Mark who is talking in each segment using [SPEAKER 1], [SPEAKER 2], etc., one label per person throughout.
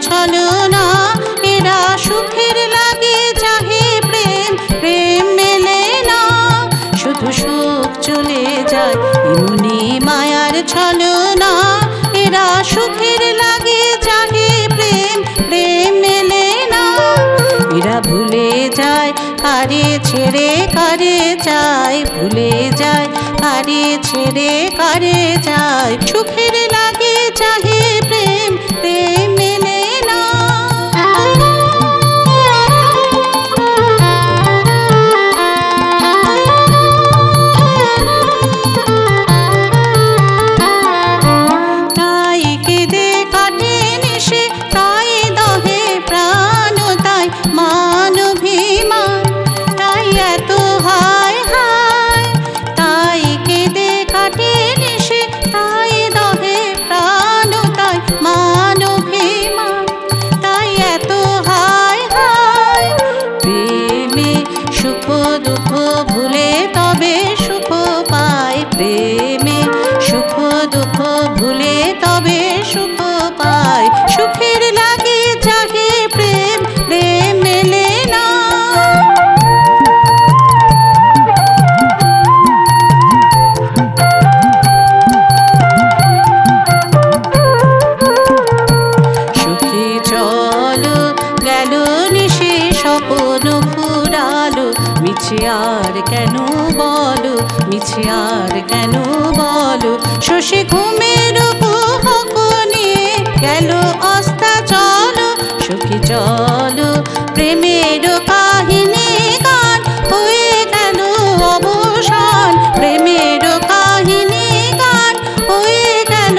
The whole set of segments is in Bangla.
[SPEAKER 1] ছলনা এরা সুখের লাগে চাহে প্রেম প্রেম মেলে না শুধু সুখ চলে যায় এমনি মায়ার ছলনা এরা সুখের লাগে চাহে প্রেম প্রেম মেলে না এরা ভুলে যায় কারে ছেড়ে কারে যায় ভুলে যায় কারে ছেড়ে কারে যায় সুখের লাগে চাহে প্রেম প্রেম মেলে না তাই কেঁদে কাটে নিশে তাই দহে প্রাণ তাই মান অভিমান তাই এত হায় হায় তাই কেঁদে কাটে নিশে তাই দহে প্রাণ তাই মান অভিমান তাই এত হায় হায় প্রেমে সুখ দুঃখ ভুলে তবে সুখ পায় প্রেমে সুখ দুঃখ ভুলে তবে সুখ পায় সুখের লাগে চাহে প্রেম প্রেম মেলে না সুখে চলো গেল নিশে স্বপ্ন ফুরালো মিছে আর কেন বলো মিছে আর কেন বলো শশী ঘুমের কুহক নিয়ে গেল অস্তা চলো সুখী চলো প্রেমের কাহিনী গান হয়ে গেল অবসান প্রেমের কাহিনী গান হয়ে গেল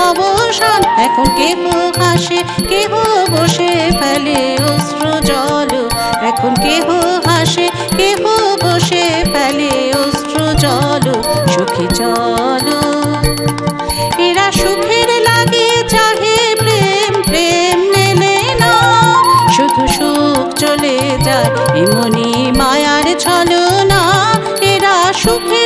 [SPEAKER 1] অবসান এখন কেহ হাসে কেহ বসে ফেলে অশ্রু জল এখন কেহ হাসে কেহ বসে ফেলে অশ্রু জল সুখী চলো এরা সুখের লাগে চাহে প্রেম প্রেম মেলে না শুধু সুখ চলে যায় এমনি মায়ার ছলনা এরা সুখে